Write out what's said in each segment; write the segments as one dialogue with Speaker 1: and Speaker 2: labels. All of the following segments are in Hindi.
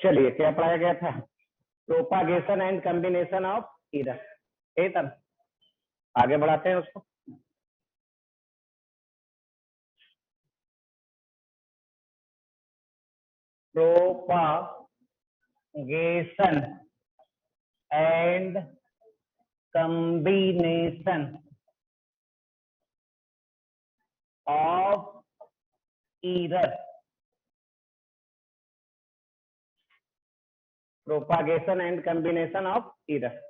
Speaker 1: चलिए, क्या पढ़ाया गया था? Propagation and combination of error. यही था, आगे बढ़ाते हैं उसको। Propagation and combination of error. Propagation and combination of error,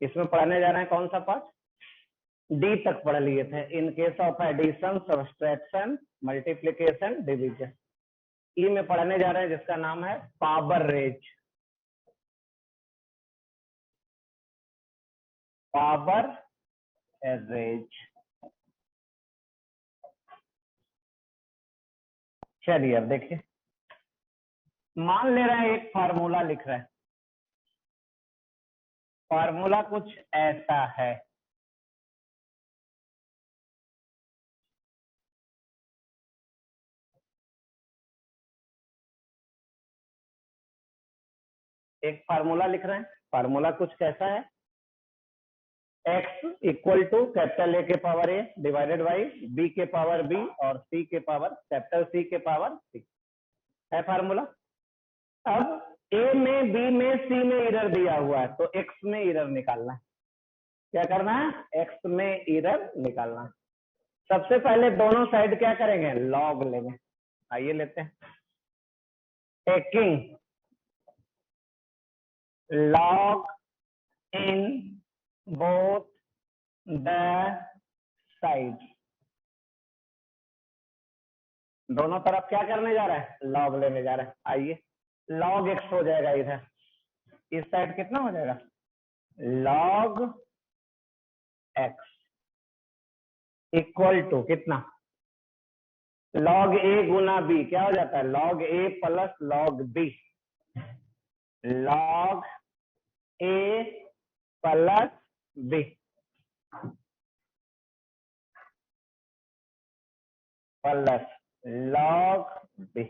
Speaker 1: इसमें पढ़ने जा रहे हैं कौन सा पार्ट? डी तक पढ़ लिए थे। In case of addition, subtraction, multiplication, division. ई में पढ़ने जा रहे हैं जिसका नाम है पावर रेज। Power raise. चलिए अब देखिए, मान ले रहे हैं एक फार्मूला लिख रहे हैं। फार्मूला कुछ ऐसा है, एक फार्मूला लिख रहे हैं। फार्मूला कुछ कैसा है? x equal to capital A के power A divided by B के पावर बी और सी के पावर कैपिटल सी के पावर सी है फार्मूला। अब ए में, बी में, सी में एरर दिया हुआ है, तो एक्स में एरर निकालना है। क्या करना है? एक्स में एरर निकालना है। सबसे पहले दोनों साइड क्या करेंगे? लॉग लेंगे। आइए लेते हैं। Taking log in both the side. दोनों तरफ क्या करने जा रहा है? लॉग लेने जा रहा है। आइए, लॉग एक्स हो जाएगा इधर, इस साइड कितना हो जाएगा? लॉग एक्स इक्वल टू कितना? लॉग ए गुना बी क्या हो जाता है? Log A plus log B. Log A plus B plus log B,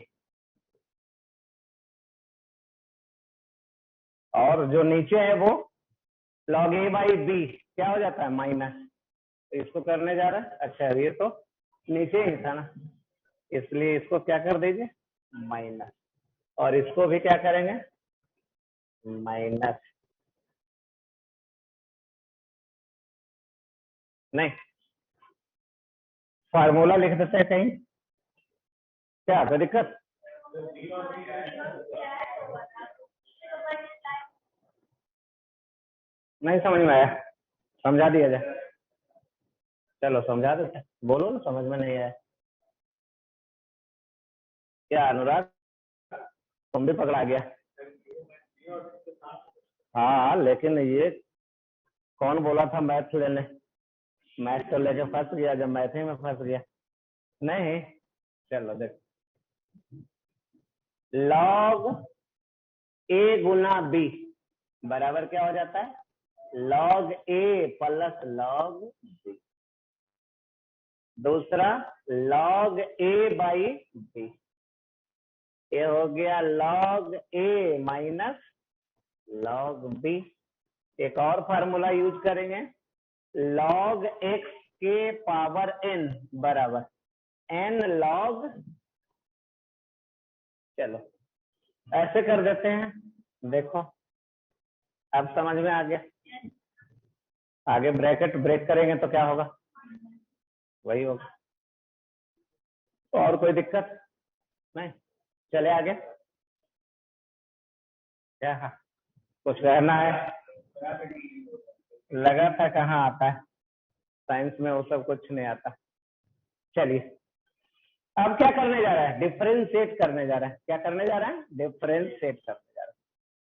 Speaker 1: और जो नीचे है वो लॉग ए बाई बी क्या हो जाता है? माइनस। इसको करने जा रहा है। अच्छा, ये तो नीचे ही था ना, इसलिए इसको क्या कर दीजिए? माइनस। और इसको भी क्या करेंगे? माइनस। नहीं, फार्मूला लिख देते हैं कहीं, क्या तो दिक्कत? नहीं समझ में आया? समझा दिया जाए? चलो समझा देते हैं। बोलो ना, समझ में नहीं आया? क्या अनुराग, तुम भी पकड़ा गया? हाँ, लेकिन ये कौन बोला था मैथ लेने? मैथ तो लेके फंस गया जब मैथ ही में फंस गया। नहीं, चलो देख, लॉग ए गुना बी बराबर क्या हो जाता है? Log A plus log B. दूसरा लॉग ए बाई बी, ये हो गया लॉग ए माइनस लॉग बी। एक और फार्मूला यूज करेंगे, लॉग एक्स के पावर एन बराबर एन लॉग। चलो ऐसे कर देते हैं, देखो अब समझ में आ गया। आगे ब्रैकेट ब्रेक करेंगे तो क्या होगा? वही होगा। तो और कोई दिक्कत नहीं? चले आगे। क्या? हाँ, कुछ कहना है? लगा था कहाँ आता है, साइंस में वो सब कुछ नहीं आता। चलिए, अब क्या करने जा रहा है? डिफरेंशिएट करने जा रहा है। क्या करने जा रहा है? डिफरेंशिएट करने जा रहा है।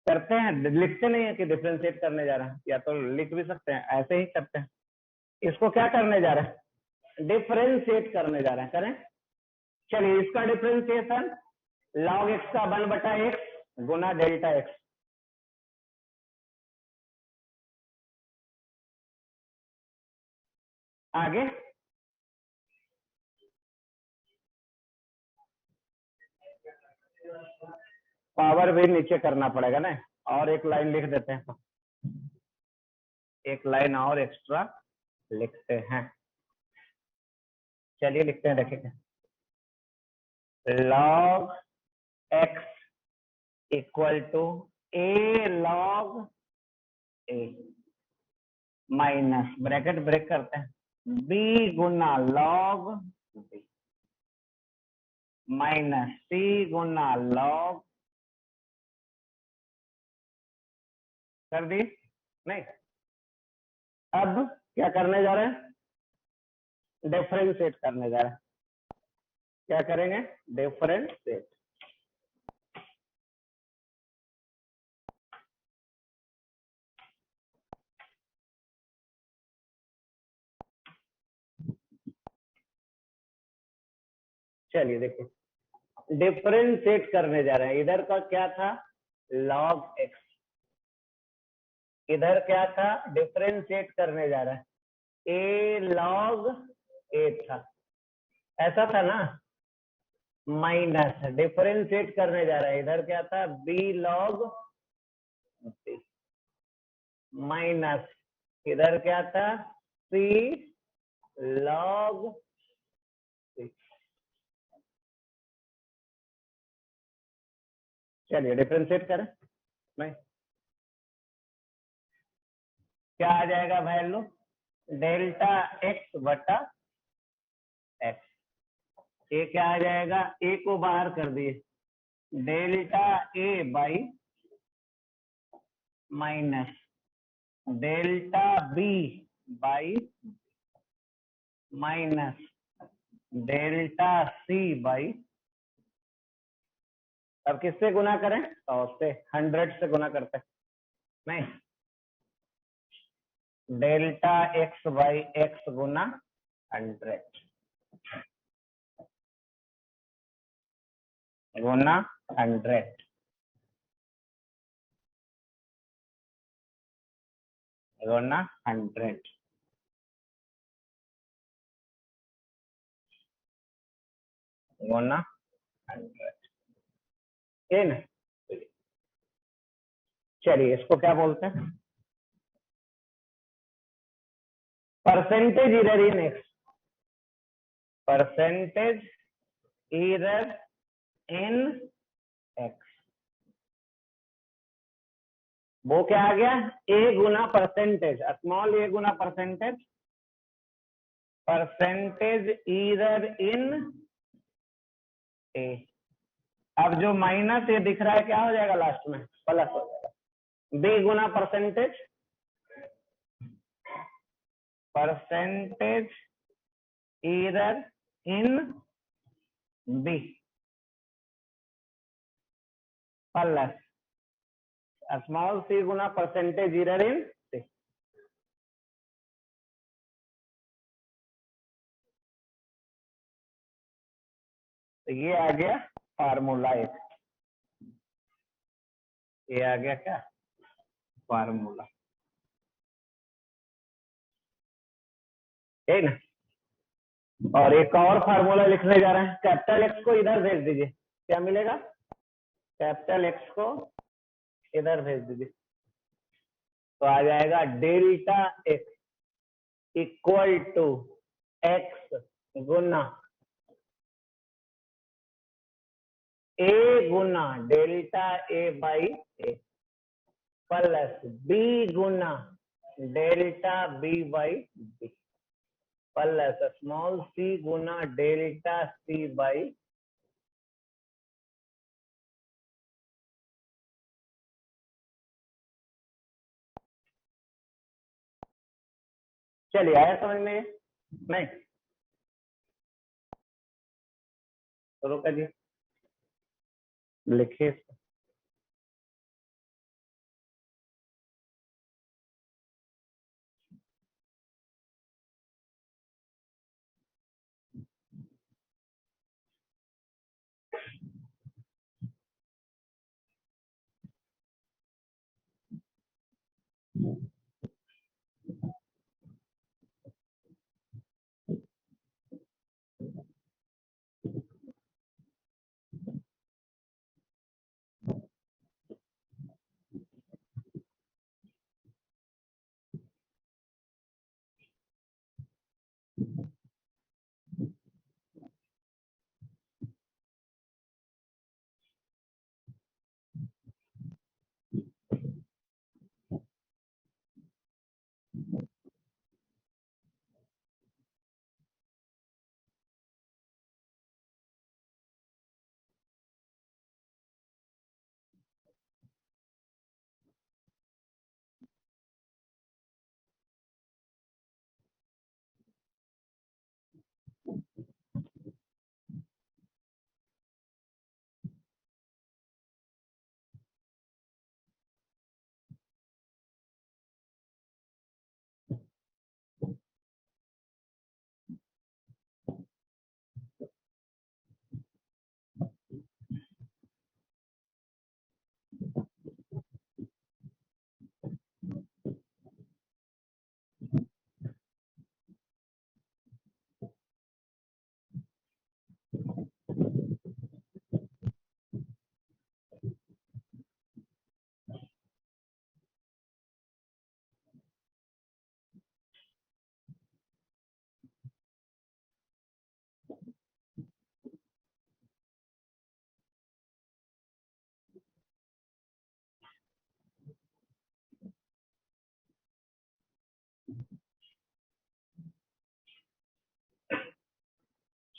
Speaker 1: करते हैं, लिखते नहीं है कि डिफरेंशिएट करने जा रहा है, या तो लिख भी सकते हैं, ऐसे ही करते हैं। इसको क्या करने जा रहा है? डिफरेंशिएट करने जा रहे हैं। करें, चलिए इसका डिफरेंशिएशन लॉग एक्स का 1/x गुना डेल्टा एक्स। आगे पावर भी नीचे करना पड़ेगा ना, और एक लाइन लिख देते हैं, एक लाइन और एक्स्ट्रा लिखते हैं। चलिए लिखते हैं, देखेंगे। log x equal to a log a minus bracket break करते हैं b गुना log b माइनस c गुना log, कर दी नहीं। अब क्या करने जा रहे हैं, डिफरेंशिएट करने जा रहे हैं। क्या करेंगे, डिफरेंशिएट। चलिए देखिए, डिफरेंशिएट करने जा रहे हैं। इधर का क्या था, log x, इधर क्या था, डिफरेंशिएट करने जा रहा है, a log a था, ऐसा था ना। माइनस डिफरेंशिएट करने जा रहा है, इधर क्या था, b log b माइनस इधर क्या था, c log c। चलिए डिफरेंशिएट करें, नहीं क्या आ जाएगा वैल्यू, डेल्टा x बटा x। ये क्या आ जाएगा, a को बाहर कर दिए, delta a by minus delta b by minus delta c by. अब किससे गुना करें, 100 से, 100 से गुना करते हैं, नहीं, डेल्टा x बाई x गुना 100 गुना 100 गुना 100 गुना 100, ये ना। चलिए इसको क्या बोलते हैं, percentage error in X, percentage error in X. वो क्या आ गया, ए गुना परसेंटेज, स्मॉल ए गुना percentage, percentage error in A. अब जो माइनस ये दिख रहा है क्या हो जाएगा, लास्ट में प्लस हो जाएगा, बी गुना percentage, percentage error in B plus small सी गुना परसेंटेज एरर इन सी। तो ये आ गया फार्मूला एक, ये आ गया क्या, फार्मूला, ठीक ना। और एक और फार्मूला लिखने जा रहे हैं, कैपिटल एक्स को इधर भेज दीजिए, क्या मिलेगा, कैपिटल एक्स को इधर भेज दीजिए, तो आ जाएगा delta x equal to x गुना ए गुना delta a by a plus b गुना delta b by b plus small सी गुना डेल्टा सी बाई। चलिए आया समझ में, नहीं तो रोका जी, लिखिए।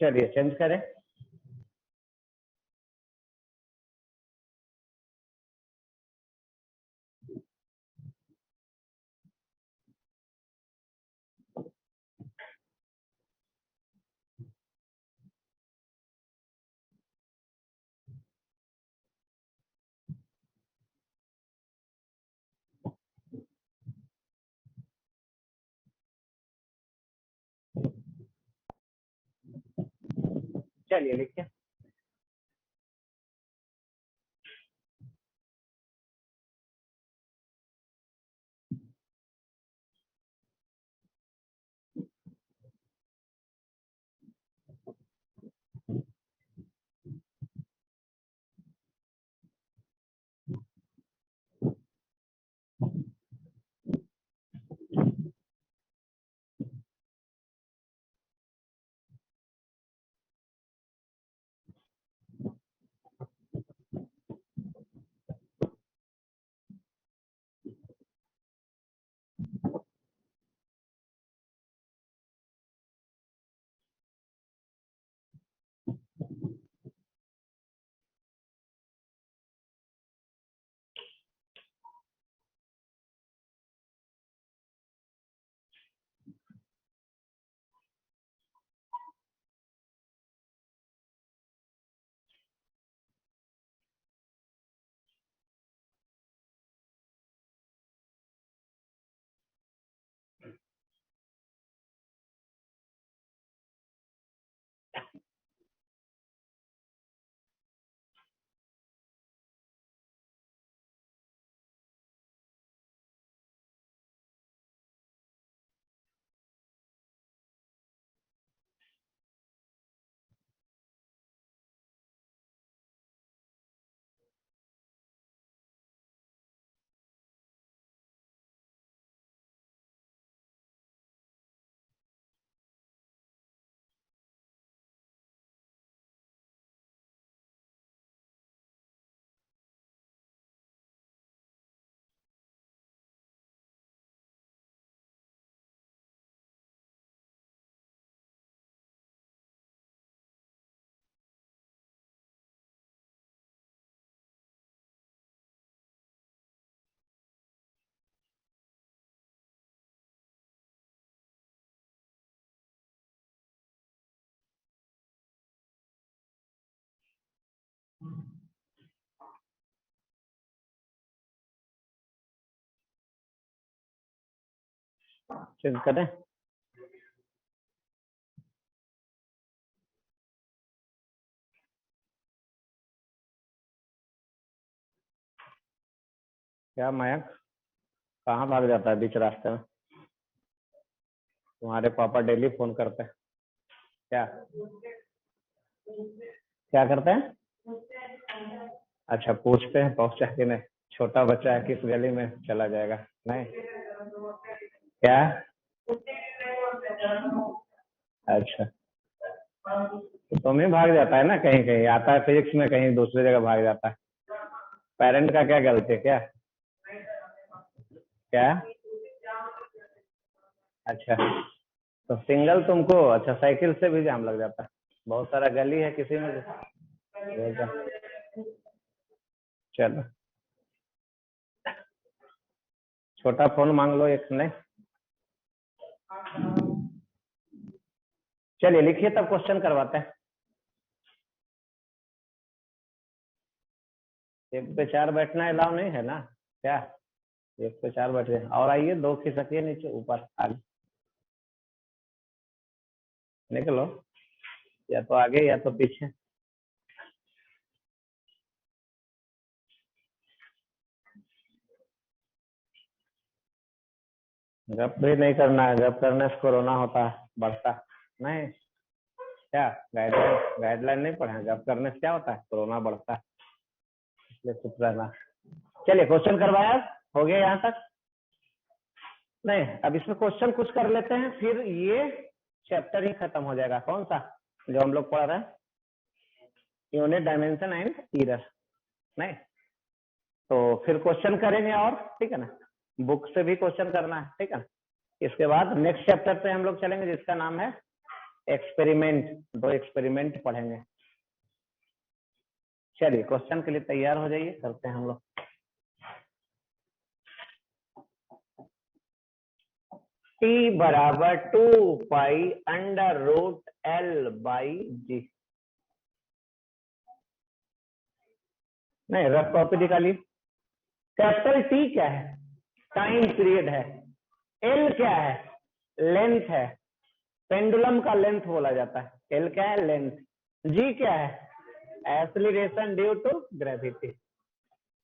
Speaker 1: चलिए चेंज करें। चलिए लिखिए। चेंज करें। क्या मयंक, कहाँ भाग जाता है बीच रास्ते में? तुम्हारे पापा डेली फोन करते हैं क्या? क्या करते हैं? अच्छा, पूछते हैं पहुंचा कि नहीं। छोटा बच्चा है, किस गली में चला जाएगा? नहीं क्या? अच्छा, तो तुम ही भाग जाता है ना, कहीं कहीं आता है फिजिक्स में, कहीं दूसरी जगह भाग जाता है। पेरेंट का क्या गलती है क्या? क्या? अच्छा, तो सिंगल तुमको, अच्छा साइकिल से भी जाम लग जाता है? बहुत सारा गली है, किसी में चलो, छोटा फोन मांग लो एक। नहीं, चलिए लिखिए तब क्वेश्चन करवाते हैं। 1 पे 4 बैठना अलाउ नहीं है ना क्या? 1 पे 4 बैठे और आइए, 2 खिसकिए नीचे ऊपर आगे, निकलो, या तो आगे या तो पीछे। गप भी नहीं करना है, गप करने से कोरोना होता है, बढ़ता नहीं। क्या गाइडलाइन गाइडलाइन नहीं पढ़े? गप करने से क्या होता है? कोरोना बढ़ता है, इसलिए चुप रहना। चलिए क्वेश्चन करवाया, हो गया यहाँ तक? नहीं, अब इसमें क्वेश्चन कुछ कर लेते हैं, फिर ये चैप्टर ही खत्म हो जाएगा। कौन सा जो हम लोग पढ़ रहे हैं? Unit dimension and error. नहीं, तो फिर क्वेश्चन करेंगे और, ठीक है ना, बुक से भी क्वेश्चन करना है, ठीक है ना। इसके बाद नेक्स्ट चैप्टर पे हम लोग चलेंगे जिसका नाम है एक्सपेरिमेंट, 2 एक्सपेरिमेंट पढ़ेंगे। चलिए क्वेश्चन के लिए तैयार हो जाइए, करते हैं हम लोग। t बराबर 2 pi under root L by g. नहीं, रफ कॉपी निकालिए। कैपिटल टी क्या है? टाइम पीरियड है। एल क्या है? लेंथ है। पेंडुलम का लेंथ बोला जाता है। एल क्या है? लेंथ। जी क्या है? Acceleration due to gravity.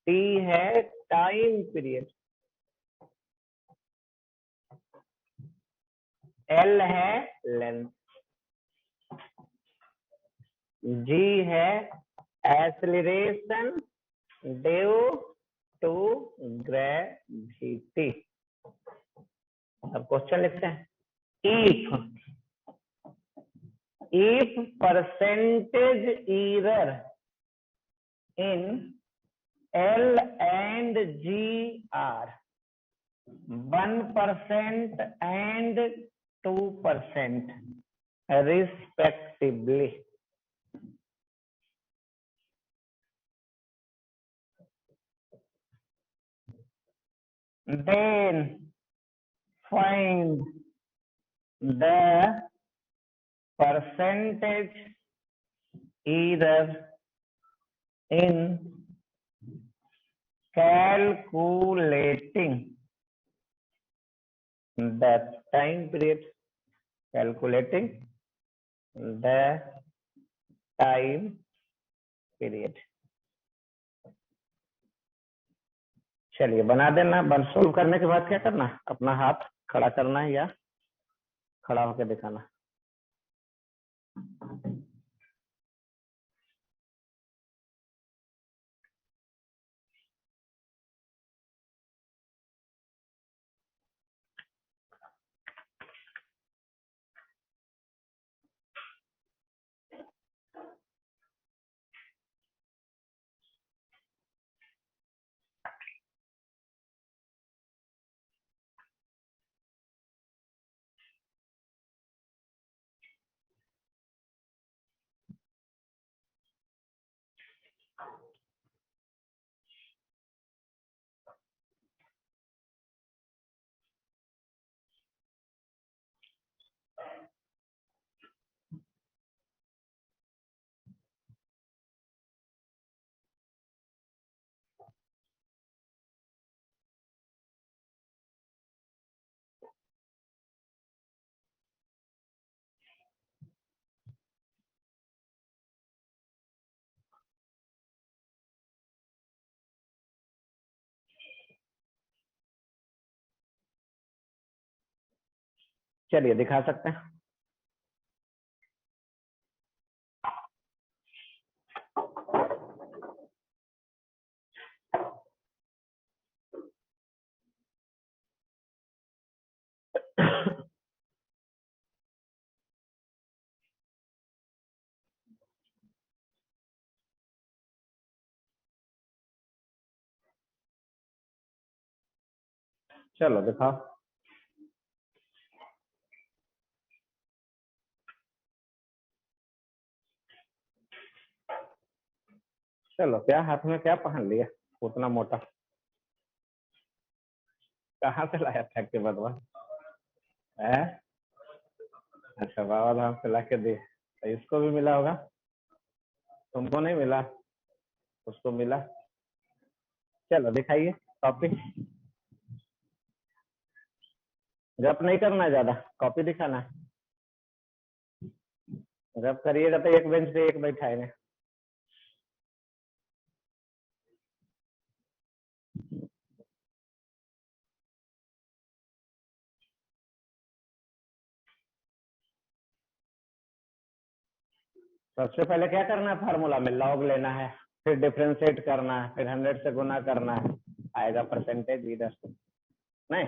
Speaker 1: T है टाइम पीरियड। एल है लेंथ। जी है एक्सीलरेशन ड्यू टू ग्रेविटी। अब क्वेश्चन लिखते हैं। if percentage error in L and G are 1% and 2% respectively, then find the percentage error in calculating the time period. Calculating the time period. चलिए बना देना। बन सोल्व करने के बाद क्या करना? अपना हाथ खड़ा करना है या खड़ा होकर दिखाना। चलिए दिखा सकते हैं। चलो दिखाओ। चलो, क्या हाथ में क्या पहन लिया उतना मोटा? कहाँ से लाया था के बदवा है? अच्छा, बाबा धाम से ला के दे। तो इसको भी मिला होगा, तुमको नहीं मिला, उसको मिला। चलो दिखाइए कॉपी। गप नहीं करना है ज्यादा, कॉपी दिखाना है। गप करिएगा तो एक बेंच पे एक बैठाएंगे। सबसे पहले क्या करना है? फार्मूला में लॉग लेना है, फिर डिफरेंशिएट करना है, फिर 100 से गुना करना है, आएगा परसेंटेज इधर से। नहीं,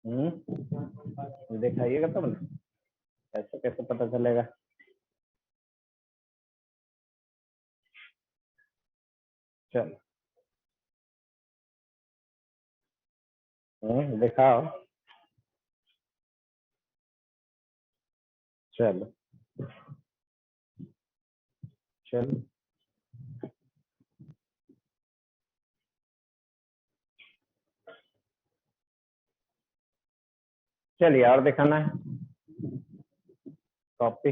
Speaker 1: दिखाइएगा तब ना, ऐसे कैसे पता चलेगा। चलो दिखाओ। चलो चलो चलिए और दिखाना है। कॉपी।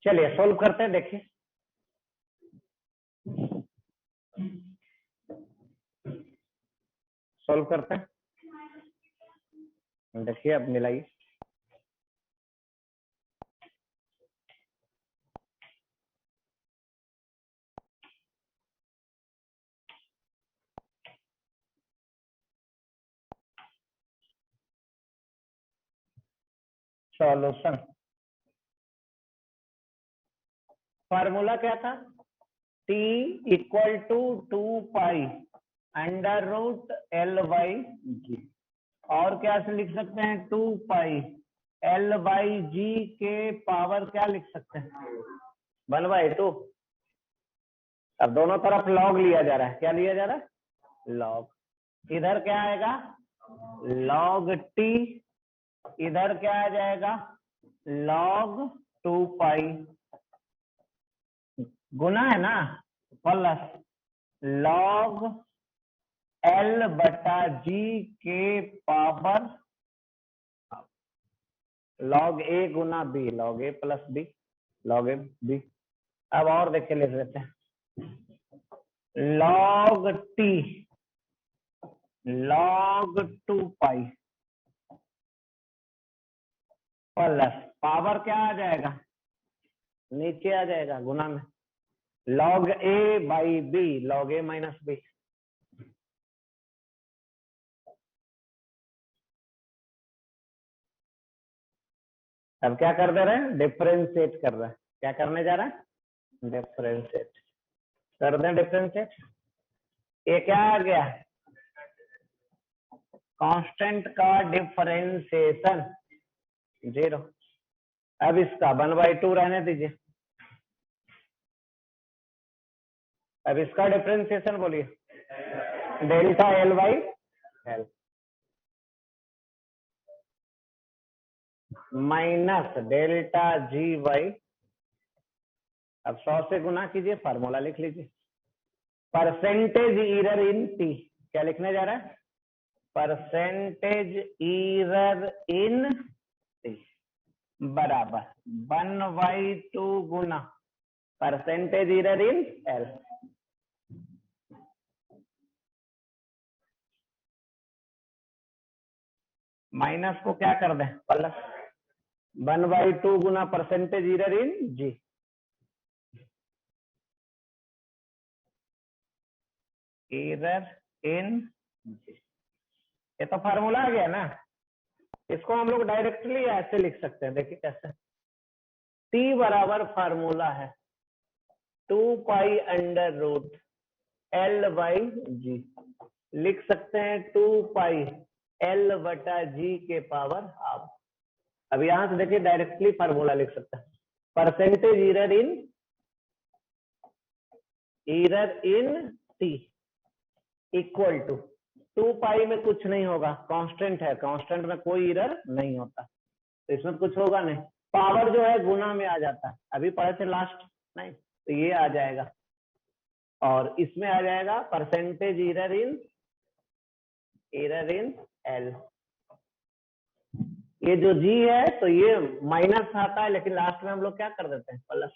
Speaker 1: चलिए सोल्व करते हैं, देखिए। सोल्व करते हैं, देखिए अब मिलाइए। सॉल्यूशन। फार्मूला क्या था? t equal to 2 pi under root L by g. और क्या से लिख सकते हैं? 2 पाई एल बाई जी के पावर क्या लिख सकते हैं? 1/2। अब दोनों तरफ लॉग लिया जा रहा है। क्या लिया जा रहा है? लॉग। इधर क्या आएगा? Log T. इधर क्या आ जाएगा? लॉग 2 पाई। गुना है ना, प्लस लॉग एल बटा जी के पावर लॉग ए गुना B, log A plus B, log A B. अब और देखिए लिख लेते हैं, log T log 2 pi plus power क्या आ जाएगा? नीचे आ जाएगा गुना में, log A by B, log A minus B. अब क्या कर दे रहे हैं? डिफरेंशिएट कर रहे हैं। क्या करने जा रहा है? डिफरेंशिएट कर दें। डिफरेंशिएट, ये क्या आ गया? कांस्टेंट का डिफरेंशिएशन 0। अब इसका 1/2 रहने दीजिए। अब इसका डिफरेंशिएशन बोलिए, delta L by L minus delta G by. अब 100 से गुना कीजिए, फार्मूला लिख लीजिए। परसेंटेज इरर इन टी, क्या लिखने जा रहा है? परसेंटेज इरर इन टी बराबर 1/2 गुना percentage error in L. Minus को क्या कर दें? प्लस 1/2 गुना percentage error in g. Error in g, ये तो फार्मूला आ गया ना। इसको हम लोग डायरेक्टली ऐसे लिख सकते हैं, देखिए कैसे। टी बराबर फार्मूला है 2 pi under root L by g. लिख सकते हैं 2 पाई एल बटा जी के पावर हाफ। अब यहां से देखिए डायरेक्टली फार्मूला लिख सकते हैं, percentage error in t equal to 2 pi में कुछ नहीं होगा, कांस्टेंट है, कांस्टेंट में कोई इरर नहीं होता, तो इसमें कुछ होगा नहीं। पावर जो है गुना में आ जाता है, अभी पढ़े थे लास्ट, नहीं तो ये आ जाएगा। और इसमें आ जाएगा परसेंटेज इरर इन एल। ये जो जी है तो ये माइनस आता है, लेकिन लास्ट में हम लोग क्या कर देते हैं? प्लस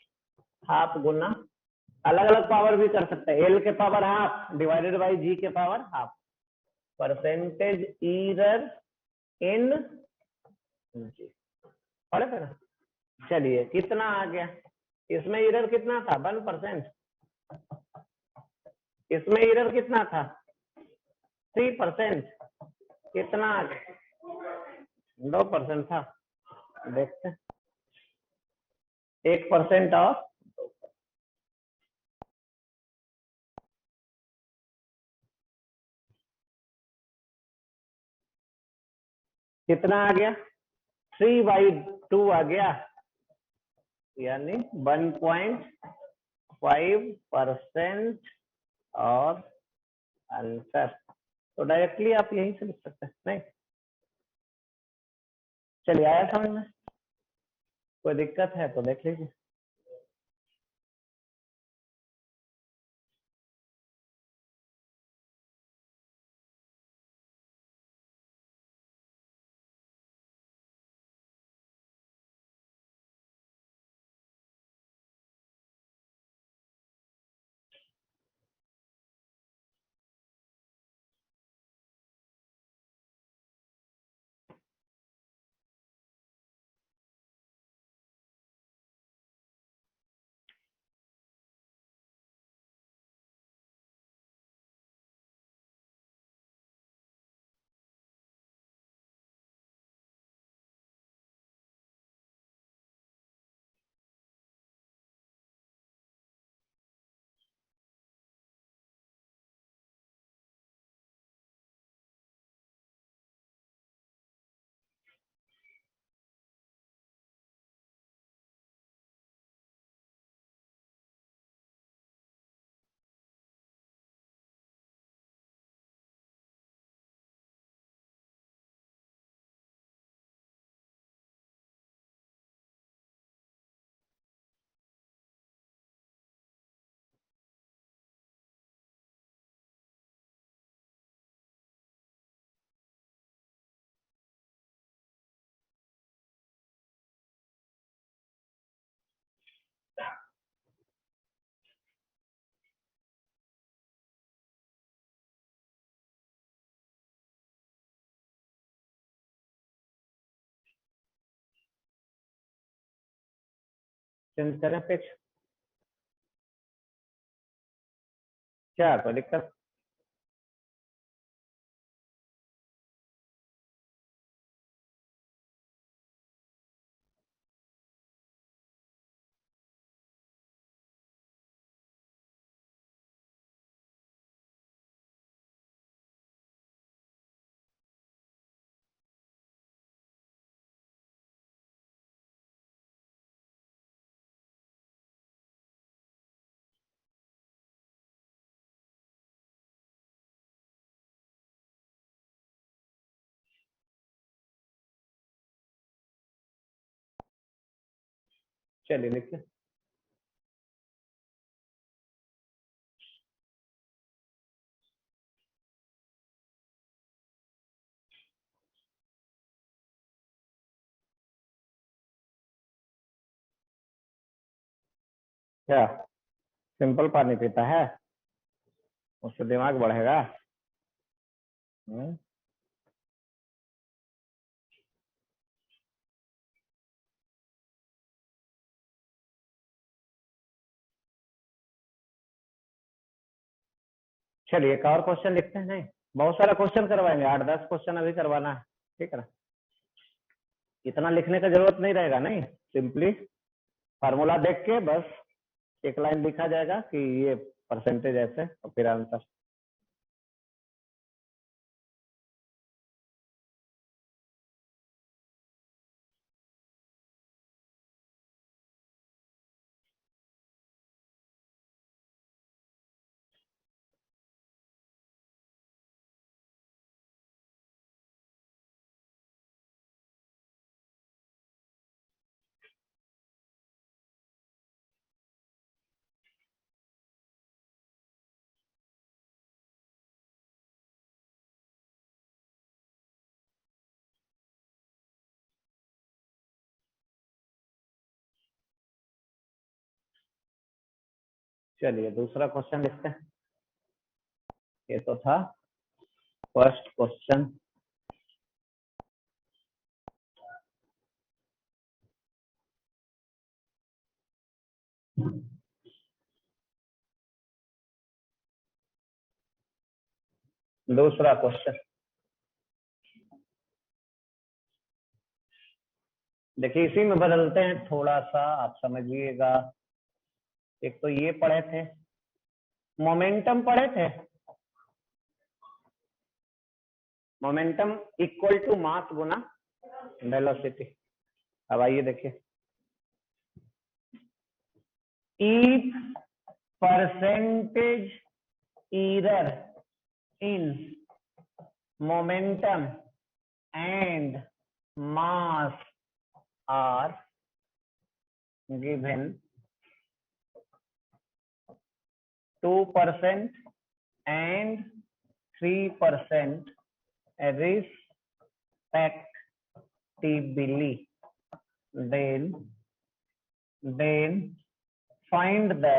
Speaker 1: हाफ गुना। अलग अलग पावर भी कर सकते हैं, एल के पावर हाफ डिवाइडेड बाई जी के power half. Percentage error in जी पढ़े थे ना। चलिए कितना आ गया? इसमें इरर कितना था? 1%। इसमें इरर कितना था? 3%। कितना आ गया? 2% था। देखते हैं, 1% ऑफ कितना आ गया? 3/2 आ गया, यानी 1.5% और आंसर। तो डायरेक्टली आप यहीं से लिख सकते हैं, नहीं? चलिए, आया समझ में? कोई दिक्कत है तो देख लीजिए। चेंज करें पेज? क्या कोई दिक्कत? चलिए लिखिए। क्या सिंपल पानी पीता है, उससे दिमाग बढ़ेगा? हम्म? चलिए एक और क्वेश्चन लिखते हैं। नहीं, बहुत सारा क्वेश्चन करवाएंगे, 8-10 क्वेश्चन अभी करवाना है, ठीक है ना? इतना लिखने का जरूरत नहीं रहेगा, नहीं, सिंपली फार्मूला देख के बस एक लाइन लिखा जाएगा कि ये परसेंटेज ऐसे और फिर आंसर। चलिए दूसरा क्वेश्चन लिखते हैं। ये तो था फर्स्ट क्वेश्चन। दूसरा क्वेश्चन देखिए, इसी में बदलते हैं थोड़ा सा, आप समझिएगा। एक तो ये पढ़े थे, मोमेंटम पढ़े थे। मोमेंटम इक्वल टू मास गुना वेलोसिटी। अब आइए देखिए, each percentage error in momentum and mass are given 2% and 3% respectively. Then find the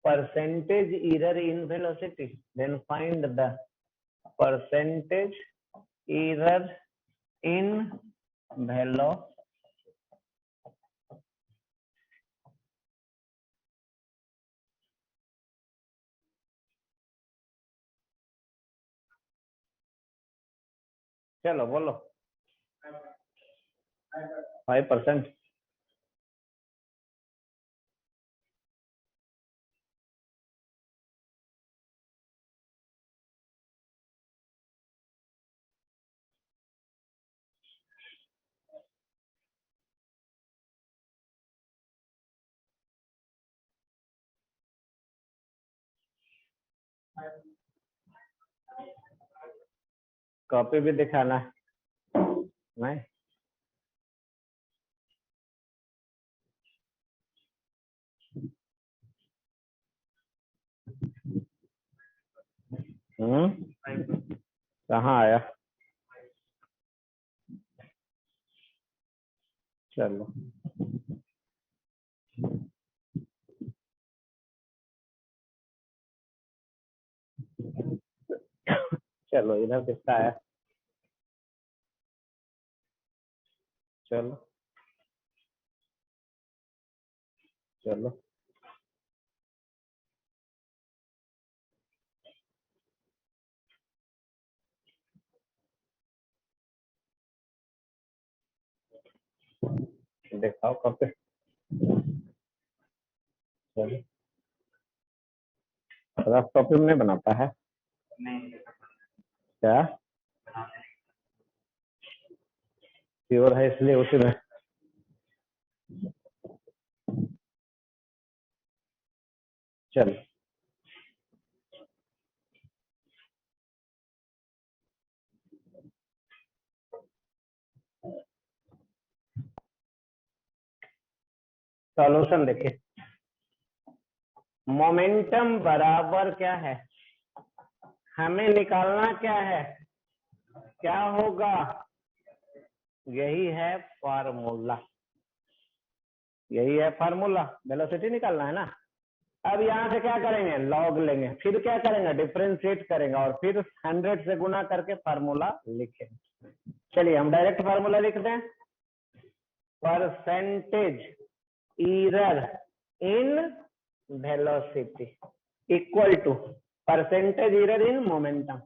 Speaker 1: percentage error in velocity. Then find the percentage error in velocity. चलो बोलो, 5%। कॉपी भी दिखाना है नहीं? कहाँ आया? चलो चलो इधर किसका आया? चलो चलो दिखाओ कॉपी। चलो रफ कॉपी में नहीं बनाता है क्या? प्योर है इसलिए उसी में। चल सॉल्यूशन देखिए, मोमेंटम बराबर क्या है, हमें निकालना क्या है, क्या होगा, यही है फार्मूला, यही है फार्मूला। वेलोसिटी निकालना है ना। अब यहाँ से क्या करेंगे, लॉग लेंगे, फिर क्या करेंगे, डिफरेंशिएट करेंगे और फिर 100 से गुना करके फार्मूला लिखेंगे। चलिए हम डायरेक्ट फार्मूला लिखते हैं, percentage error in velocity equal to percentage error in momentum,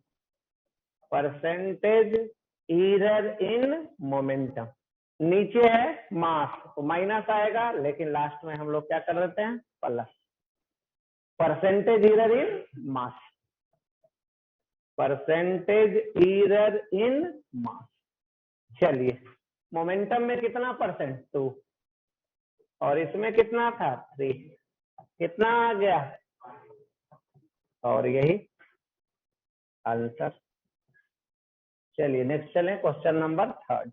Speaker 1: percentage error in momentum. नीचे है मास तो माइनस आएगा, लेकिन लास्ट में हम लोग क्या कर देते हैं, plus. Percentage error in mass, percentage error in mass. चलिए मोमेंटम में कितना परसेंट, 2, और इसमें कितना था, 3, कितना आ गया, और यही आंसर। चलिए नेक्स्ट चलें, क्वेश्चन नंबर 3।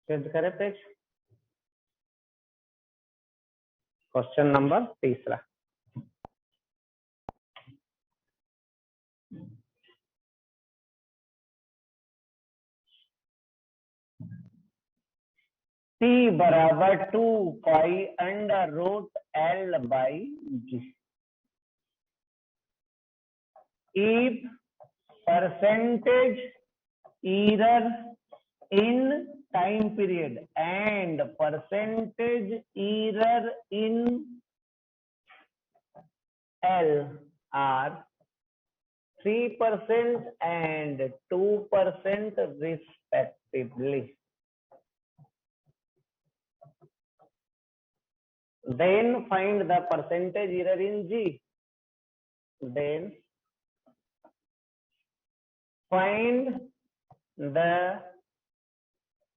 Speaker 1: चेंज करें पेज, क्वेश्चन नंबर 3। टी बराबर 2 पाई √L/G। if percentage error in time period and percentage error in L are 3% and 2% respectively, then find the percentage error in G. Then find the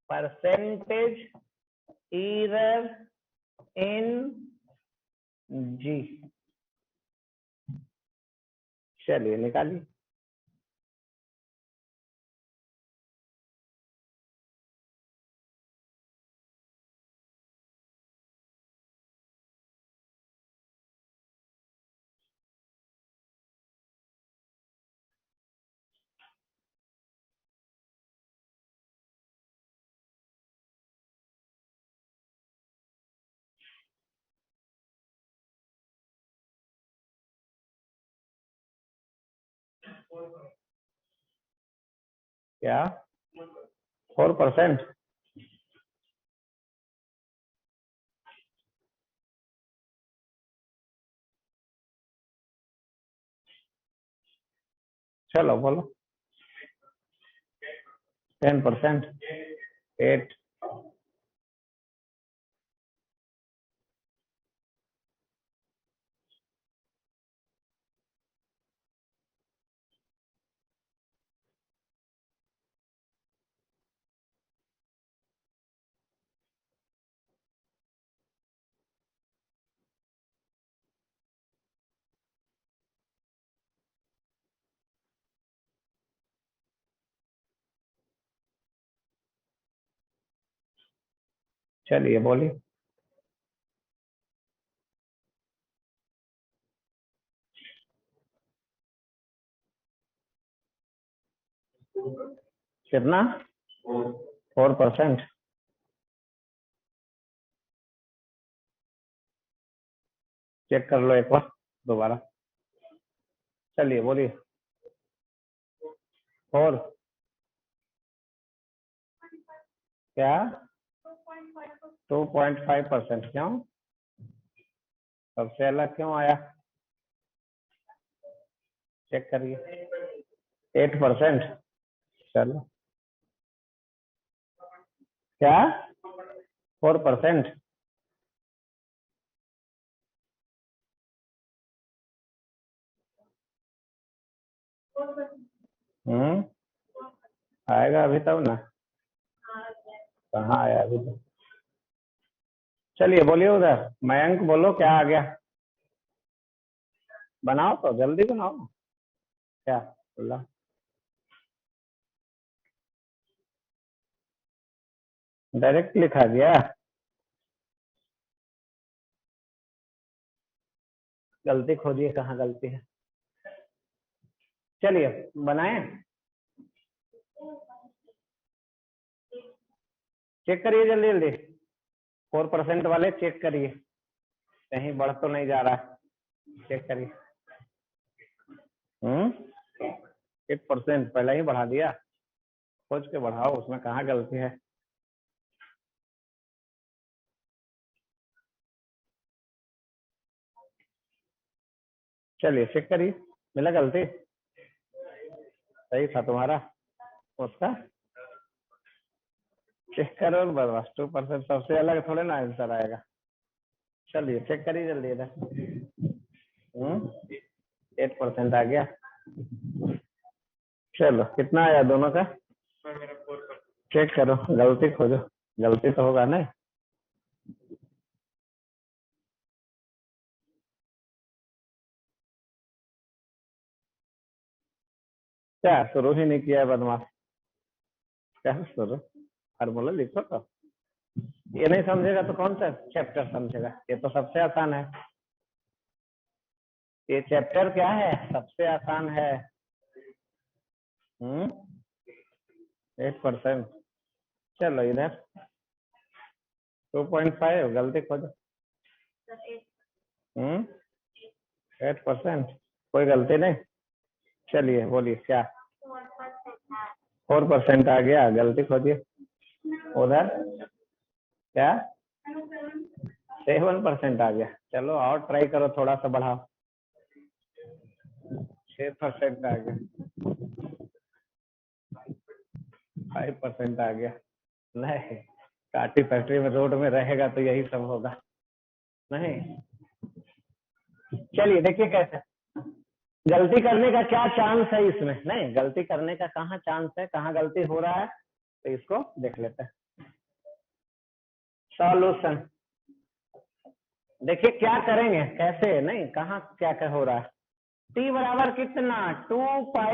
Speaker 1: percentage error in G। चलिए निकालिए। क्या 4%? चलो बोलो। 10%? 8? चलिए बोलिए। कितना? 4%? चेक कर लो एक बार दोबारा। चलिए बोलिए। 4? क्या 2.5%? क्यों? सबसे अलग क्यों आया? चेक करिए। 8%? चलो। क्या 4%? आएगा अभी तब ना। कहाँ आया अभी तो। चलिए बोलिए उधर। मयंक बोलो क्या आ गया। बनाओ तो जल्दी बनाओ। क्या बोला? डायरेक्ट लिखा गया। गलती खोजिए कहाँ गलती है। चलिए बनाए। चेक करिए जल्दी जल्दी। 4% वाले चेक करिए कहीं बढ़ तो नहीं जा रहा है। चेक करिए। 8% पहले ही बढ़ा दिया। खोज के बढ़ाओ उसमें कहाँ गलती है। चलिए चेक करिए। मिला गलती? सही था तुम्हारा उसका। चेक करो बस। 2% सबसे अलग थोड़े ना आंसर आएगा। चलिए चेक करिए जल्दी इधर। 8% आ गया। चलो कितना आया दोनों का? चेक करो गलती खोजो। गलती तो होगा नहीं। क्या शुरू ही नहीं किया है बदमाश। क्या शुरू? फार्मूला लिखो तो। ये नहीं समझेगा तो कौन सा चैप्टर समझेगा। ये तो सबसे आसान है। ये चैप्टर क्या है? सबसे आसान है। 8%। चलो इधर 2.5 गलती खोजो। 8%, कोई गलती नहीं। चलिए बोलिए क्या। 4% आ गया, गलती खोजिए। उधर क्या 7% आ गया। चलो और ट्राई करो, थोड़ा सा बढ़ाओ। 6% आ गया। 5% आ गया। नहीं, काटी फैक्ट्री में रोड में रहेगा तो यही सब होगा। नहीं, चलिए देखिए कैसे गलती करने का क्या चांस है इसमें। नहीं, गलती करने का कहाँ चांस है, कहाँ गलती हो रहा है, तो इसको देख लेते हैं। सॉल्यूशन देखिए क्या करेंगे, कैसे, नहीं कहाँ क्या क्या हो रहा है। टी बराबर कितना, 2π√L/G,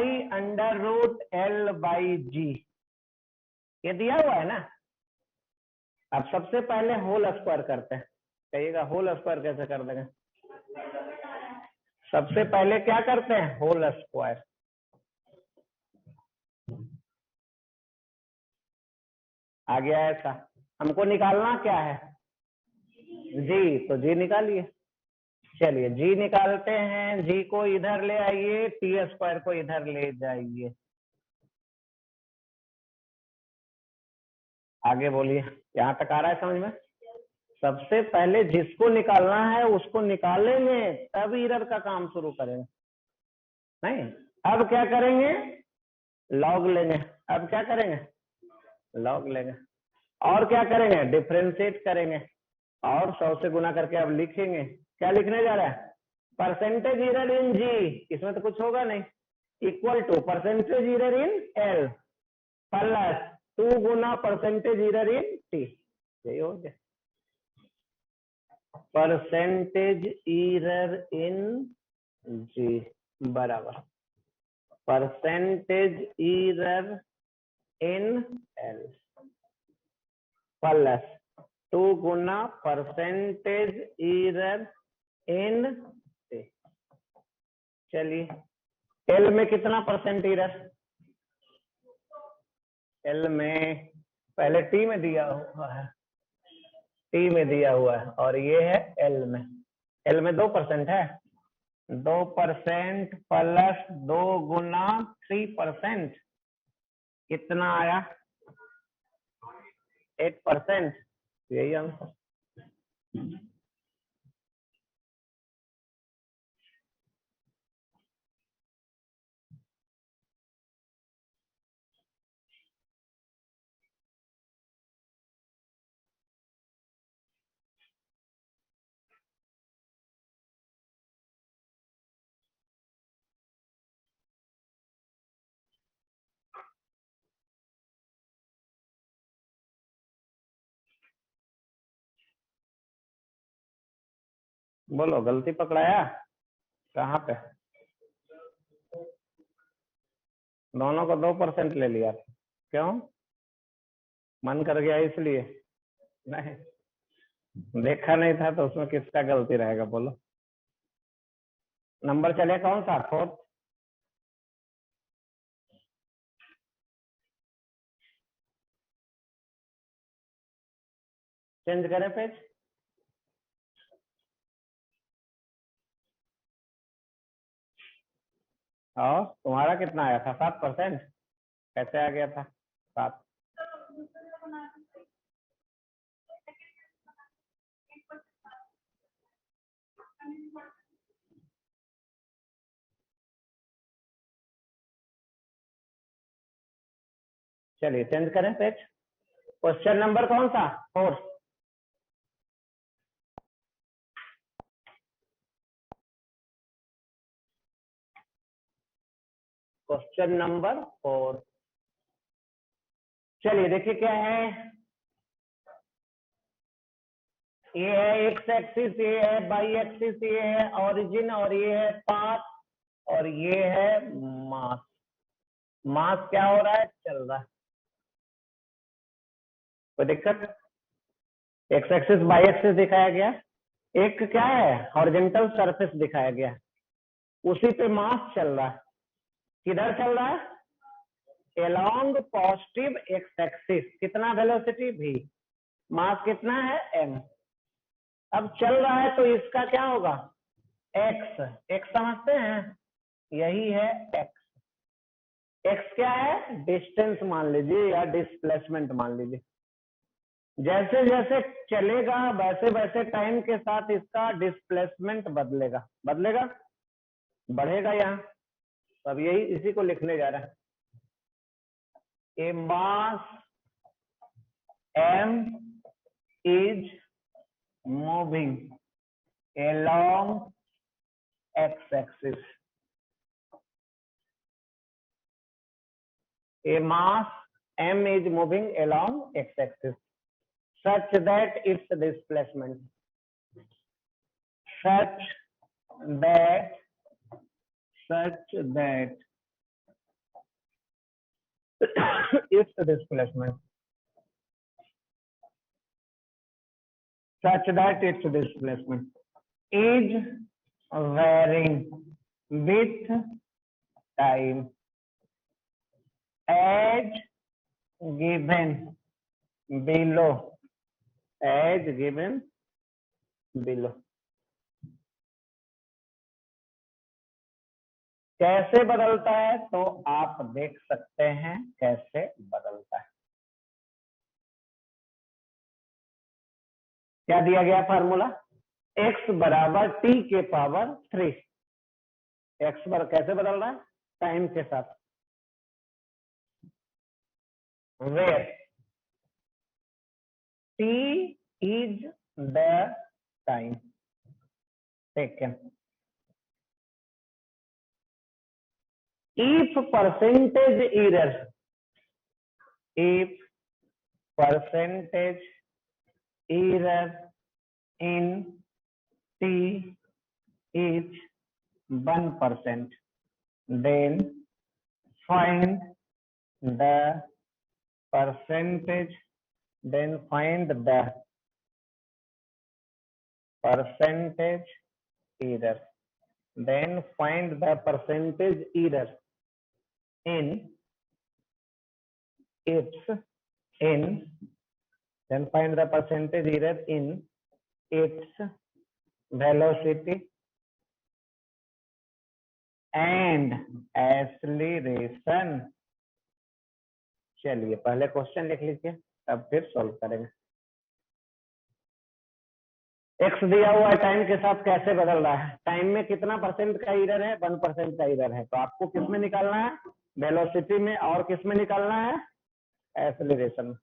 Speaker 1: ये दिया हुआ है ना। अब सबसे पहले होल स्क्वायर करते हैं। कहिएगा होल स्क्वायर कैसे कर देंगे। सबसे पहले क्या करते हैं, होल स्क्वायर। आ गया ऐसा। हमको निकालना क्या है, जी, तो जी निकालिए। चलिए जी निकालते हैं। जी को इधर ले आइए, टी स्क्वायर को इधर ले जाइए। आगे बोलिए, यहाँ तक आ रहा है समझ में। सबसे पहले जिसको निकालना है उसको निकालेंगे, तब इधर का काम शुरू करेंगे। नहीं, अब क्या करेंगे, लॉग लेंगे। अब क्या करेंगे, लॉग लेंगे। और क्या करेंगे, डिफरेंशिएट करेंगे और 100 से गुना करके अब लिखेंगे। क्या लिखने जा रहा है, परसेंटेज एरर इन जी, इसमें तो कुछ होगा नहीं, equal to percentage error in l plus 2 गुना परसेंटेज एरर इन टी। यही हो गया, परसेंटेज एरर इन जी बराबर percentage error in l plus 2 गुना परसेंटेज एरर इन टी। चलिए एल में कितना परसेंट एरर, एल में पहले टी में दिया हुआ है, टी में दिया हुआ है, और ये है एल में। एल में 2% है, 2% प्लस 2 गुना 3%, कितना आया, 8%। यही आंसर। बोलो गलती पकड़ाया कहाँ पे, दोनों को 2% ले लिया। क्यों, मन कर गया इसलिए, नहीं देखा नहीं था तो उसमें किसका गलती रहेगा बोलो। नंबर चले कौन सा, 4th। चेंज करें पेज। और तुम्हारा कितना आया था, 7%। कैसे आ गया था 7। चलिए चेंज करें पेज। क्वेश्चन नंबर कौन सा, 4। Question number 4। चलिए देखिए क्या है, ये है एक्स एक्सिस, ये है बाई एक्सिस, ये है ओरिजिन, और ये है पाथ, और ये है मास। मास क्या हो रहा है, चल रहा है, कोई दिक्कत। एक्स एक्सिस बाई एक्सिस दिखाया गया, एक क्या है हॉरिजॉन्टल सरफेस दिखाया गया, उसी पे मास चल रहा है। किधर चल रहा है, अलोंग पॉजिटिव एक्स एक्सिस। कितना वेलोसिटी, भी मास कितना है m। अब चल रहा है तो इसका क्या होगा x। x समझते हैं, यही है x। x क्या है डिस्टेंस मान लीजिए या डिस्प्लेसमेंट मान लीजिए। जैसे जैसे चलेगा वैसे वैसे टाइम के साथ इसका डिस्प्लेसमेंट बदलेगा, बदलेगा बढ़ेगा यहाँ। तो अब यही इसी को लिखने जा रहा है। ए मास m is moving along x-axis. A mass m is moving along x-axis such that its displacement, such that its displacement, such that its displacement is varying with time as given below, as given below। कैसे बदलता है तो आप देख सकते हैं कैसे बदलता है। क्या दिया गया फार्मूला, x बराबर t के पावर 3। x पर कैसे बदल रहा है टाइम के साथ, where t is the time taken। if percentage error, if percentage error in t is 1%, then find the percentage, then find the percentage error, then find the percentage error in its, in, then find the percentage error in its velocity and acceleration। चलिए पहले क्वेश्चन लिख लीजिए तब फिर सॉल्व करेंगे। एक्स दिया हुआ है टाइम के साथ कैसे बदल रहा है, टाइम में कितना परसेंट का इरर है 1% का इरर है। तो आपको किस में निकालना है वेलोसिटी में, और किस में निकालना है एक्सेलरेशन में।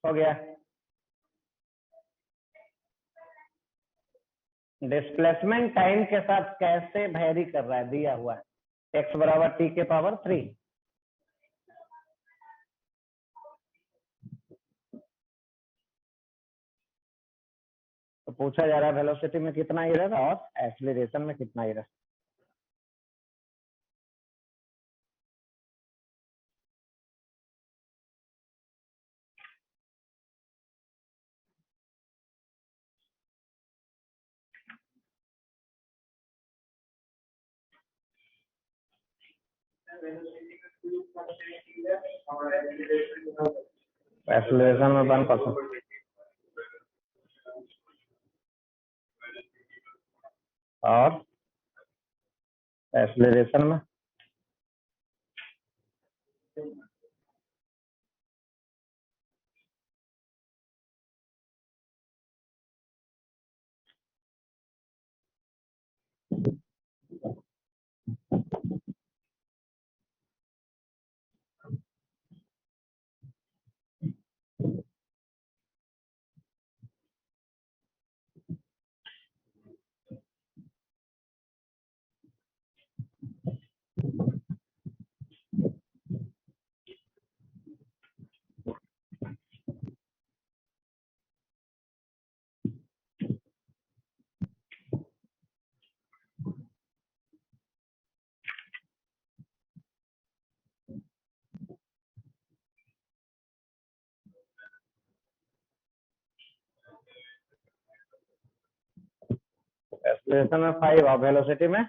Speaker 1: हो गया। डिस्प्लेसमेंट टाइम के साथ कैसे वेरी कर रहा है दिया हुआ है, एक्स बराबर टी के पावर 3। पूछा जा रहा है वेलोसिटी में कितना एरर और एक्सीलरेशन में कितना एरर। एक्सीलरेशन में 1% और एक्सीलरेशन में एक्सीलरेशन में 5 और वेलोसिटी में।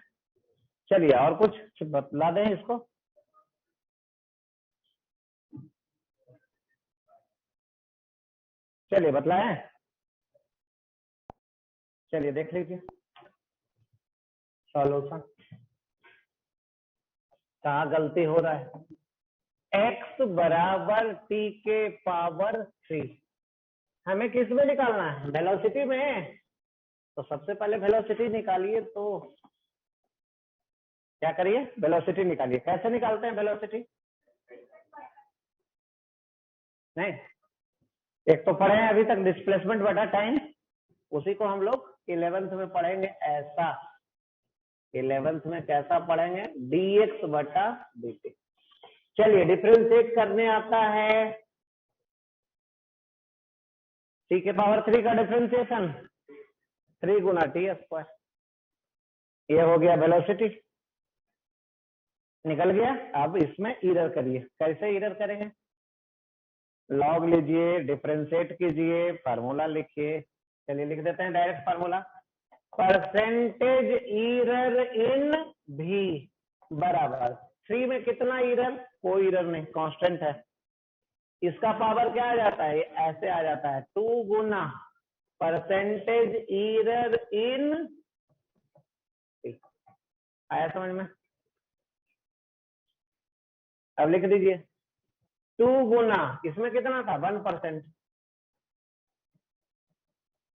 Speaker 1: चलिए और कुछ बतला दें इसको। चलिए बतलाएं। चलिए देख लीजिए सॉल्यूशन। कहाँ गलती हो रहा है। x बराबर t के पावर 3 हमें किस में निकालना है, वेलोसिटी में। तो सबसे पहले वेलोसिटी निकालिए। तो क्या करिए, वेलोसिटी निकालिए। कैसे निकालते हैं वेलोसिटी। नहीं, एक तो पढ़े हैं अभी तक डिस्प्लेसमेंट बटा टाइम, उसी को हम लोग 11th में पढ़ेंगे ऐसा। 11th में कैसा पढ़ेंगे, dx बटा dt। चलिए डिफरेंशिएट करने आता है t के पावर 3 का डिफरेंशिएशन 3 गुना टी स्क्वायर। ये हो गया वेलोसिटी, निकल गया। अब इसमें इरर करिए। कैसे इरर करेंगे, लॉग लीजिए, डिफरेंशिएट कीजिए, फार्मूला लिखिए। चलिए लिख देते हैं डायरेक्ट फार्मूला। परसेंटेज इरर इन भी बराबर 3 में कितना इरर, कोई इरर नहीं, कांस्टेंट है। इसका पावर क्या आ जाता है, ऐसे आ जाता है 2 गुना परसेंटेज इरर इन। आया समझ में। अब लिख दीजिए 2 गुना, इसमें कितना था 1%,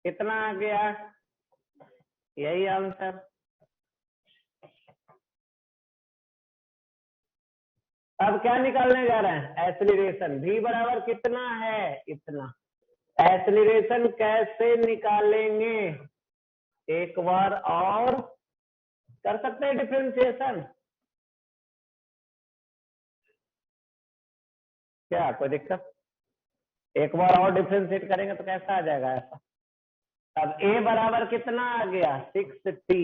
Speaker 1: कितना आ गया, यही आंसर। अब क्या निकालने जा रहे हैं, एक्सीलरेशन। v बराबर कितना है, इतना। एक्सीलरेशन कैसे निकालेंगे, एक बार और कर सकते हैं डिफरेंशिएशन। क्या कोई दिक्कत, एक बार और डिफरेंशिएट करेंगे तो कैसा आ जाएगा ऐसा। अब a बराबर कितना आ गया 6t,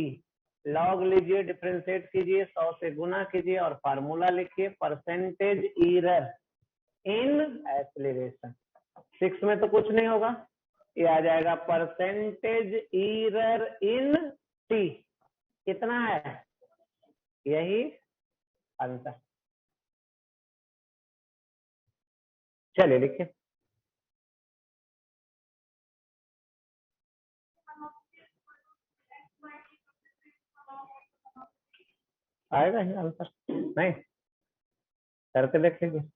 Speaker 1: लॉग लीजिए, डिफरेंशिएट कीजिए, 100 से गुना कीजिए और फार्मूला लिखिए परसेंटेज इरर इन एक्सीलरेशन। 6 में तो कुछ नहीं होगा, ये आ जाएगा परसेंटेज इरर इन t। कितना है, यही आंसर। चलिए लिखिए। आएगा ही आंसर, नहीं करके देख लीजिए।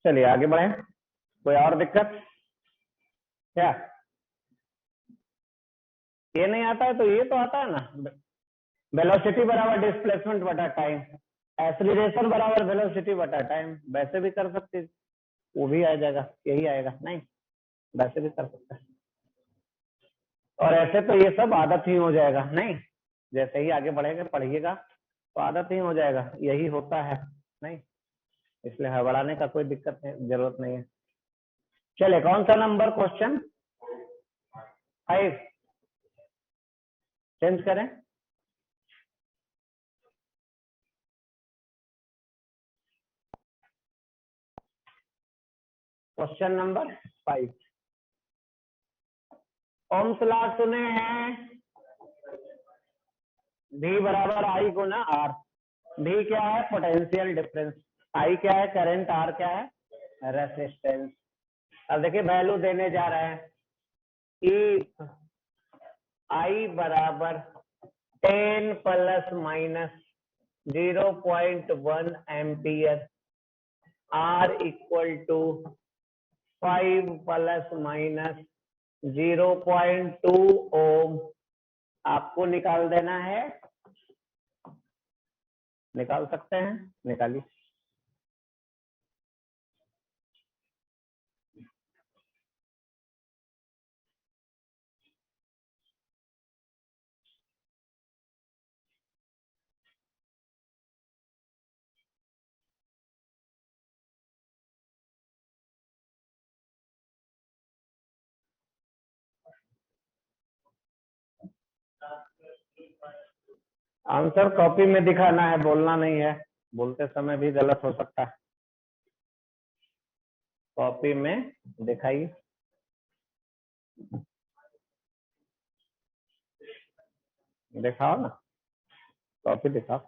Speaker 1: चलिए आगे बढ़े। कोई और दिक्कत क्या? ये नहीं आता है तो ये तो आता है ना, वेलोसिटी बराबर डिस्प्लेसमेंट बटा टाइम, एक्सीलरेशन बराबर वेलोसिटी बटा टाइम। वैसे भी कर सकते, वो भी आ जाएगा, यही आएगा नहीं, वैसे भी कर सकते हैं। और ऐसे तो ये सब आदत ही हो जाएगा नहीं, जैसे ही आगे बढ़ेगा पढ़िएगा तो आदत ही हो जाएगा, यही होता है नहीं, इसलिए हड़बड़ाने का कोई दिक्कत नहीं, जरूरत नहीं है। चलिए कौन सा नंबर क्वेश्चन? 5 चेंज करें। क्वेश्चन नंबर 5, ओम्स लॉ सुने हैं, V बराबर I गुना R। V क्या है? Potential difference. I क्या है? करंट। R क्या है? रेसिस्टेंस। अब देखिए वैल्यू देने जा रहे हैं, E I बराबर 10 plus minus 0.1 ampere, R equal to 5 plus minus 0.2 ohm. आपको निकाल देना है, निकाल सकते हैं, निकालिए। आंसर कॉपी में दिखाना है, बोलना नहीं है, बोलते समय भी गलत हो सकता है। कॉपी में दिखाइए, दिखाओ ना, कॉपी दिखाओ।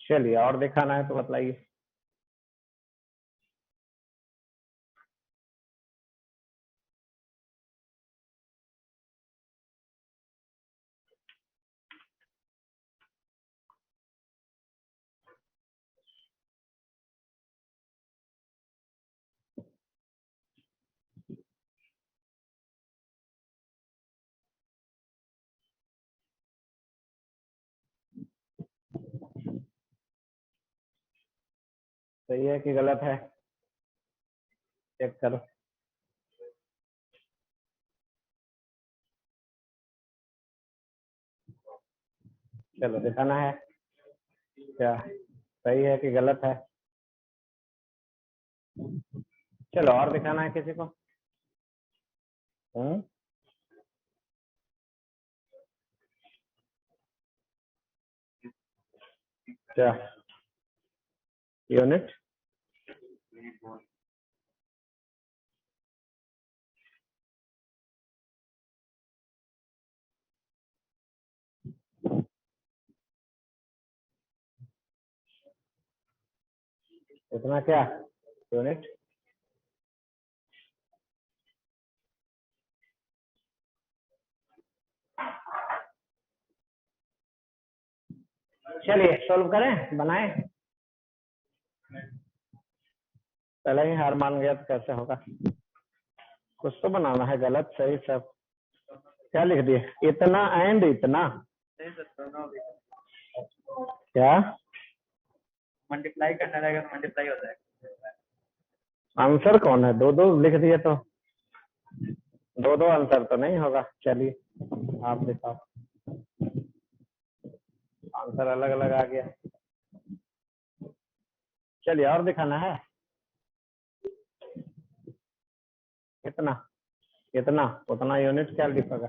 Speaker 1: चलिए और दिखाना है तो बताइए। सही है कि गलत है, चेक करो। चलो दिखाना है क्या, सही है कि गलत है। चलो और दिखाना है किसी को। क्या यूनिट? इतना क्या यूनिट? चलिए सोल्व करें, बनाए। पहले ही हार मान गया तो कैसे होगा, कुछ तो बनाना है, गलत सही सब। क्या लिख दिए? इतना एंड इतना? क्या
Speaker 2: मल्टीप्लाई करना रहेगा तो मल्टीप्लाई हो जाएगा।
Speaker 1: आंसर कौन है? दो दो लिख दिए तो दो दो आंसर तो नहीं होगा। चलिए आप दिखाओ, आंसर अलग अलग आ गया। चलिए और दिखाना है। कितना? इतना उतना यूनिट क्या लिखेगा?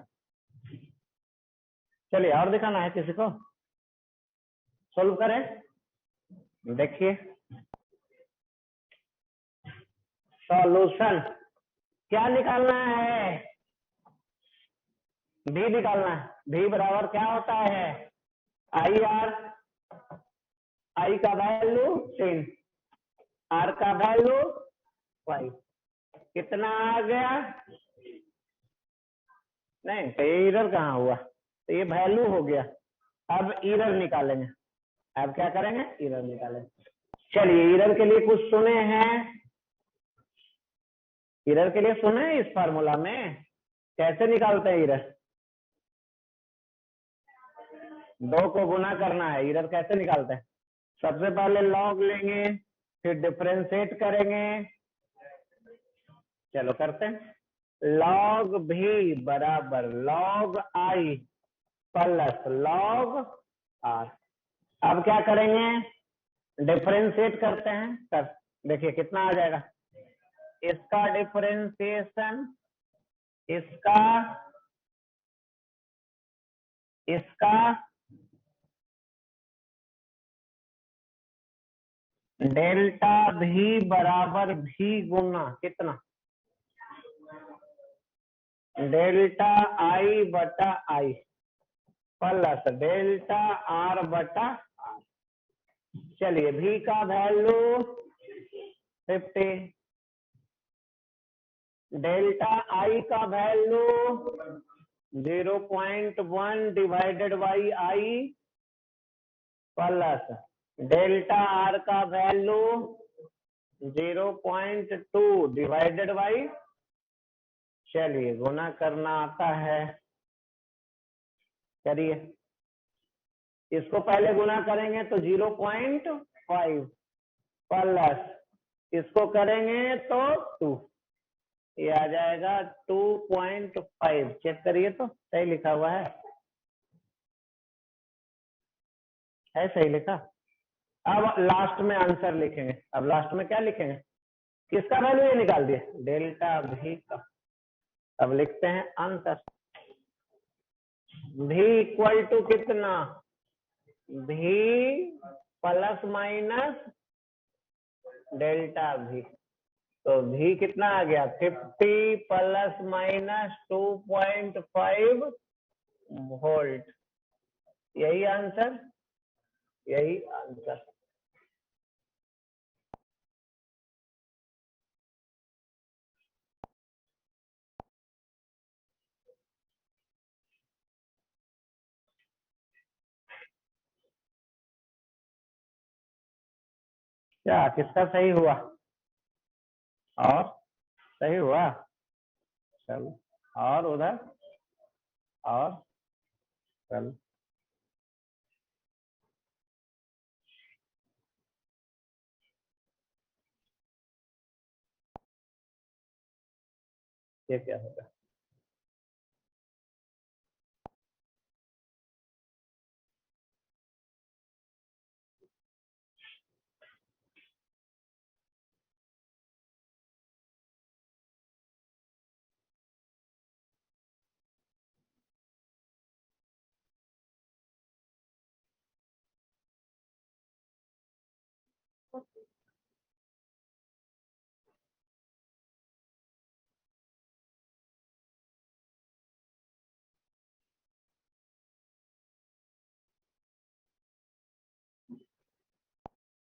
Speaker 1: चलिए और दिखाना है किसी को, सोल्व करें। देखिए सॉल्यूशन क्या निकालना है? भी निकालना है। भी बराबर क्या होता है? आई आर, आई का वैल्यू 10, आर का वैल्यू 5। कितना आ गया? नहीं तो ये एरर कहाँ हुआ, तो ये वैल्यू हो गया। अब एरर निकालेंगे, अब क्या करेंगे, एरर निकालेंगे। चलिए एरर के लिए कुछ सुने हैं, एरर के लिए सुने हैं इस फार्मूला में कैसे निकालते हैं एरर। 2 को गुना करना है, एरर कैसे निकालते हैं। सबसे पहले लॉग लेंगे, फिर डिफरेंशिएट करेंगे। चलो करते हैं। लॉग भी बराबर log I plus log are. अब क्या करेंगे, डिफरेंशिएट करते हैं। कर देखिए कितना आ जाएगा, इसका डिफरेंशिएशन, इसका, इसका, डेल्टा भी बराबर भी गुना कितना, डेल्टा आई बटा आई प्लस डेल्टा आर बटा आर। चलिए भी का वैल्यू 50, डेल्टा आई का value 0.1 divided by I plus delta R का वैल्यू 0.2 डिवाइडेड बाई, चलिए गुना करना आता है, करिए। इसको पहले गुना करेंगे तो 0.5 प्लस इसको करेंगे तो 2, ये आ जाएगा 2.5। चेक करिए तो सही लिखा हुआ है सही लिखा। अब लास्ट में आंसर लिखेंगे, अब लास्ट में क्या लिखेंगे, किसका वैल्यू ये निकाल दिए, डेल्टा भी का। अब लिखते हैं आंसर, भी इक्वल टू कितना, भी प्लस माइनस डेल्टा भी। तो भी कितना आ गया, 50 प्लस माइनस 2.5 वोल्ट। यही आंसर, यही आंसर। क्या किसका सही हुआ, और सही हुआ। चलो और उधर, और चलो ये क्या होगा।